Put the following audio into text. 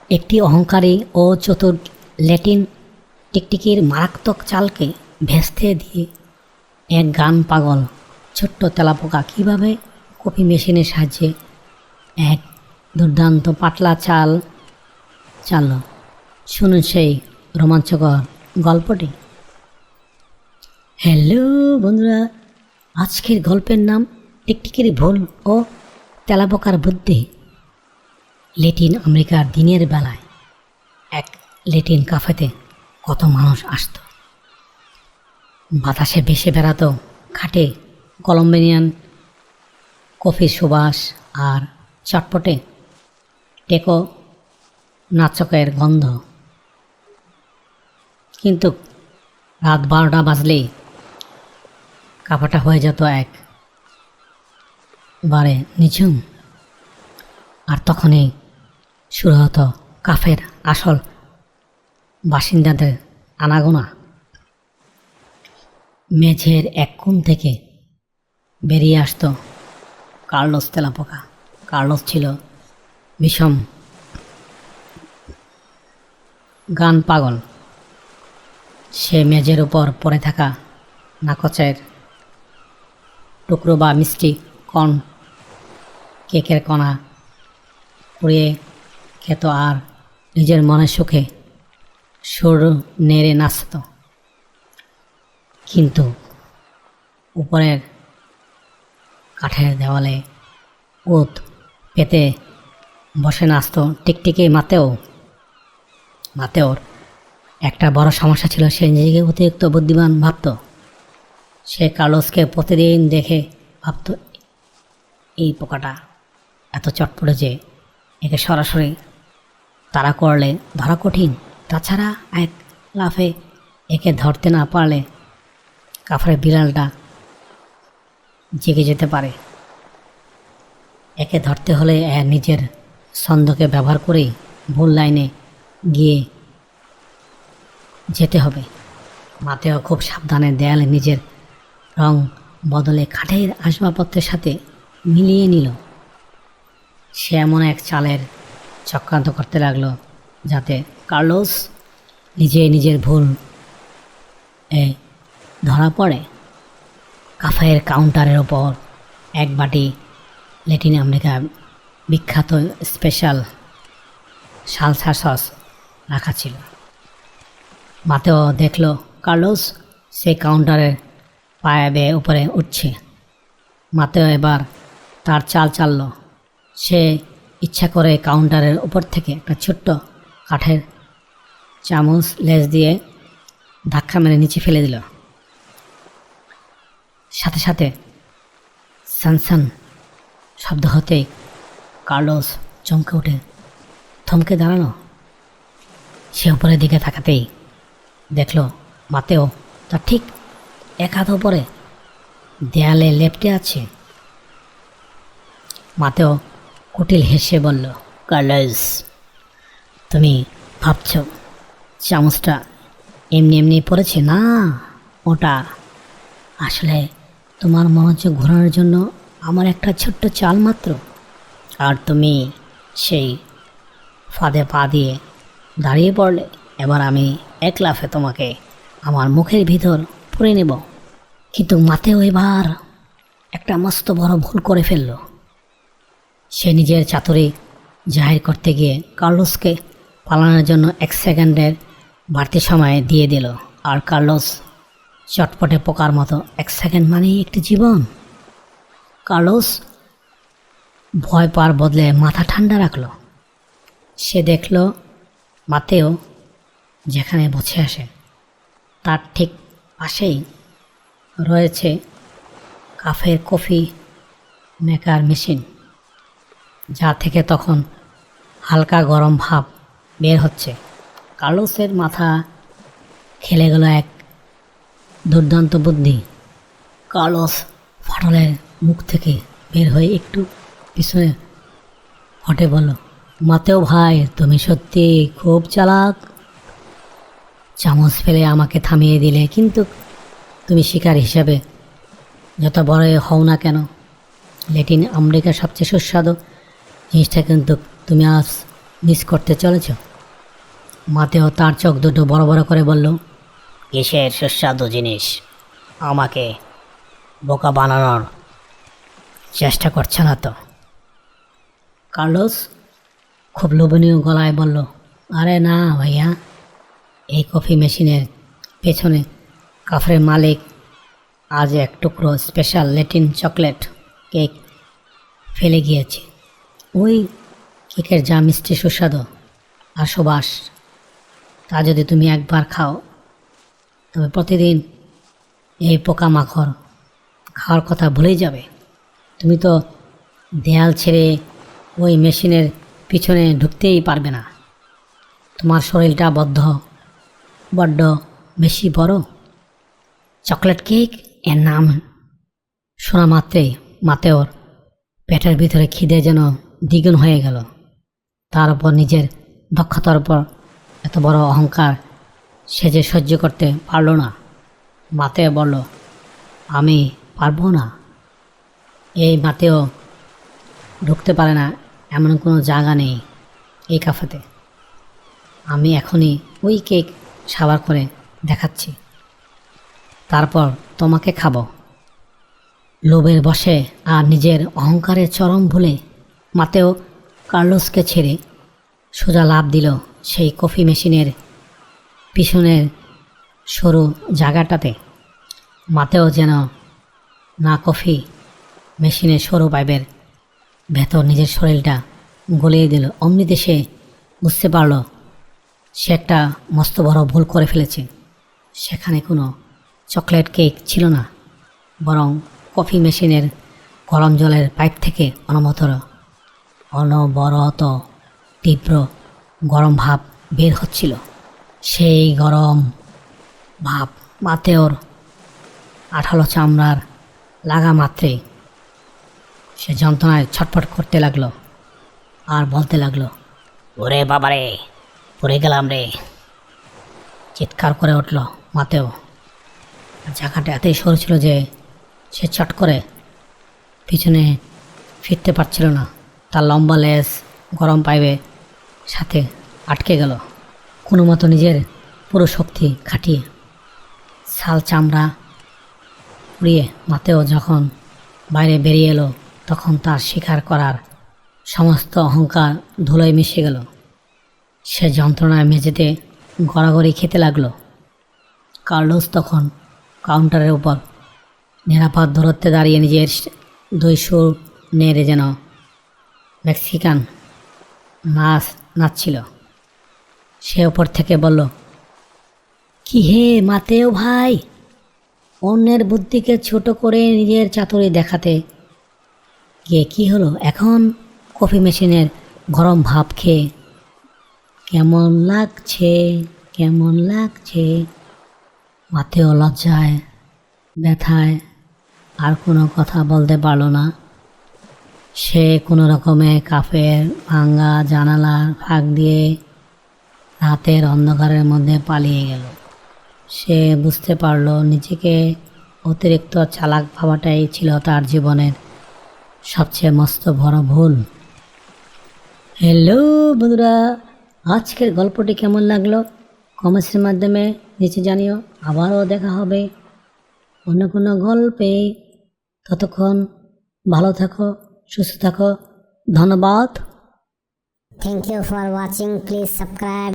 একটি অহংকারী ও চতুর ল্যাটিন টিকটিকির মারাত্মক চালকে ভেস্তে দিয়ে এক গান পাগল ছোট্ট তেলাপোকা কীভাবে কফি মেশিনের সাহায্যে এক দুর্দান্ত পাতলা চাল চালল। শুনুন সেই রোমাঞ্চকর গল্পটি। হ্যালো বন্ধুরা, আজকের গল্পের নাম টিকটিকির ভুল ও তেলাপোকার বুদ্ধি। ল্যাটিন আমেরিকার দিনের বেলায় এক ল্যাটিন কাফেতে কত মানুষ আসত। বাতাসে ভেসে বেড়াতো খাটে কলম্বিয়ান কফির সুবাস আর চটপটে টেকো নাচকের গন্ধ। কিন্তু রাত 12টা বাজলেই কাফেটা হয়ে যেত একবারে নিঝুম। আর তখনই শুরু হতো কাফের আসল বাসিন্দাদের আনাগোনা। মেঝের এক কোণ থেকে বেরিয়ে আসতো কার্লোস তেলাপোকা। কার্লোস ছিল বিষম গান পাগল। সে মেঝের উপর পড়ে থাকা নাকচের টুকরো বা মিষ্টি কর্ন কেকের কণা পুড়িয়ে খেত আর নিজের মনের সুখে সুর নেড়ে নাচত। কিন্তু উপরের কাঠের দেওয়ালে ওত পেতে বসে নাচত টিকটিকি মাতেওর একটা বড় সমস্যা ছিল। সে নিজেকে অতিরিক্ত বুদ্ধিমান ভাবত। সে কার্লোসকে প্রতিদিন দেখে ভাবত, এই পোকাটা এত চটপটে যে একে সরাসরি তাড়া করলে ধরা কঠিন। তাছাড়া এক লাফে একে ধরতে না পারলে কাফের বিড়ালটা জেগে যেতে পারে। একে ধরতে হলে নিজের ছন্দকে ব্যবহার করেই ভুল লাইনে গিয়ে যেতে হবে। মাতেও খুব সাবধানে দেয়ালে নিজের রং বদলে কাঠের আসবাবপত্রের সাথে মিলিয়ে নিল। সে এমন এক চালের চক্রান্ত করতে লাগলো যাতে কার্লোস নিজের ভুল ধরা পড়ে। কাফের কাউন্টারের ওপর এক বাটি ল্যাটিন আমেরিকা বিখ্যাত স্পেশাল সালসা সস রাখা ছিল। মাতেও দেখল কার্লোস সেই কাউন্টারের পায়ে বেয়ে উপরে উঠছে। মাতেও এবার তার চাল চালল। সে ইচ্ছা করে কাউন্টারের উপর থেকে একটা ছোট্ট কাঠের চামচ লেজ দিয়ে ধাক্কা মেরে নিচে ফেলে দিল। সাথে সাথে সানসান শব্দ হতেই কার্লোস চমকে উঠে থমকে দাঁড়ালো। সে উপরের দিকে তাকাতেই দেখল মাতেও তার ঠিক এক হাত উপরে দেয়ালে লেপ্টে আছে। মাতেও কুটিল হেসে বলল, কার্লোস, তুমি ভাবছ চামচটা এমনি পড়েছে? না, ওটা আসলে তোমার মনোযোগ ঘোরানোর জন্য আমার একটা ছোট্ট চাল মাত্র। আর তুমি সেই ফাঁদে পা দিয়ে দাঁড়িয়ে পড়লে। এবার আমি এক লাফে তোমাকে আমার মুখের ভিতর পুরে নেব। কিন্তু মাতেও এবার একটা মস্ত বড় ভুল করে ফেলল। সে নিজের চাতুরি জাহির করতে গিয়ে কার্লোসকে পালানোর জন্য 1 সেকেন্ডের বাড়তি সময় দিয়ে দিল। আর কার্লোস চটপটে পোকার মতো 1 সেকেন্ড মানেই একটি জীবন। কার্লোস ভয় পাওয়ার বদলে মাথা ঠান্ডা রাখল। সে দেখল মাতেও যেখানে বসে আসে তার ঠিক পাশেই রয়েছে কাফের কফি মেকার মেশিন, যা থেকে তখন হালকা গরম ভাব বের হচ্ছে। কার্লোসের মাথা খেলে গেল এক দুর্দান্ত বুদ্ধি। কার্লোস ফাটলের মুখ থেকে বের হয়ে একটু পিছনে হটে বলল, মাতেও ভাই, তুমি সত্যি খুব চালাক। চামচ ফেলে আমাকে থামিয়ে দিলে, কিন্তু তুমি শিকার হিসাবে যত বড়ই হও না কেন, ল্যাটিন আমেরিকার সবচেয়ে সুস্বাদু জিনিসটা কিন্তু তুমি আজ মিস করতে চলেছ? মাতেও তার চোখ দুটো বড় বড় করে বলল, কিসের সুস্বাদু জিনিস? আমাকে বোকা বানানোর চেষ্টা করছে না তো? কার্লোস খুব লোভনীয় গলায় বলল, আরে না ভাইয়া, এই কফি মেশিনের পেছনে কাফের মালিক আজ এক টুকরো স্পেশাল ল্যাটিন চকলেট কেক ফেলে গিয়েছে। ওই কেকের যা মিষ্টি সুস্বাদু আর সুবাস, তা যদি তুমি একবার খাও তবে প্রতিদিন এই পোকামাকড় খাওয়ার কথা ভুলেই যাবে। তুমি তো দেয়াল ছেড়ে ওই মেশিনের পিছনে ঢুকতেই পারবে না। তোমার শরীরটা বড্ড বেশি বড়। চকলেট কেক এর নাম শোনা মাত্রেই মাতেওর পেটের ভিতরে খিদে যেন দ্বিগুণ হয়ে গেল। তার উপর নিজের দক্ষতার উপর এত বড় অহংকার সে যে সহ্য করতে পারল না। মাতেও বলল, আমি পারবো না। এই মাতেও ঢুকতে পারে না এমন কোনো জায়গা নেই এই ক্যাফেতে। আমি এখনই ওই কেক সাবার করে দেখাচ্ছি, তারপর তোমাকে খাবো। লোভের বশে আর নিজের অহংকারের চরম ভুলে মাতেও কার্লোসকে ছেড়ে সোজা লাফ দিল সেই কফি মেশিনের পিছনের সরু জায়গাটাতে। মাতেও যেন না কফি মেশিনের সরু পাইপের ভেতর নিজের শরীরটা গলিয়ে দিল। অমনিতে সে বুঝতে পারল সে একটা মস্ত বড় ভুল করে ফেলেছে। সেখানে কোনো চকলেট কেক ছিল না, বরং কফি মেশিনের গরম জলের পাইপ থেকে অনবরত তীব্র গরম ভাপ বের হচ্ছিল। সেই গরম ভাপ মাতেওর আঠালো চামড়ার লাগা মাত্রে সে যন্ত্রণায় ছটফট করতে লাগলো আর বলতে লাগলো, ওরে বাবারে, পড়ে গেলাম রে। চিৎকার করে উঠল মাতেও। জায়গাটা এতই সরু ছিল যে সে চট করে পিছনে ফিরতে পারছিল না। তার লম্বা লেজ গরম পাইপের সাথে আটকে গেল। কোনো মতো নিজের পুরো শক্তি খাটিয়ে ছাল চামড়া পুড়িয়ে মাতেও যখন বাইরে বেরিয়ে এলো, তখন তার শিকার করার সমস্ত অহংকার ধুলোয় মিশে গেল। সে যন্ত্রণায় মেঝেতে গড়াগড়ি খেতে লাগলো। কার্লোস তখন কাউন্টারের উপর নিরাপদ দূরত্বে দাঁড়িয়ে নিজের দুই সুর নেড়ে যেন মেক্সিকান নাচছিল। সে ওপর থেকে বলল, কি হে মাতেও ভাই, অন্যের বুদ্ধিকে ছোট করে নিজের চাতুরি দেখাতে গিয়ে কি হলো? এখন কফি মেশিনের গরম ভাপ খেয়ে কেমন লাগছে? কেমন লাগছে? মাতেও লজ্জায় ব্যথায় আর কোনো কথা বলতে পারল না। সে কোনো রকমে কাফের ভাঙ্গা জানালার ফাঁক দিয়ে রাতের অন্ধকারের মধ্যে পালিয়ে গেল। সে বুঝতে পারল নিজেকে অতিরিক্ত চালাক ভাবাটাই ছিল তার জীবনের সবচেয়ে মস্ত বড় ভুল। হ্যালো বন্ধুরা, আজকের গল্পটি কেমন লাগলো কমেন্টসের মাধ্যমে নিচে জানিও। আবারও দেখা হবে অন্য কোনো গল্পে। ততক্ষণ ভালো থাকো, সুস্থ থাকো। ধন্যবাদ। Thank you for watching. Please subscribe.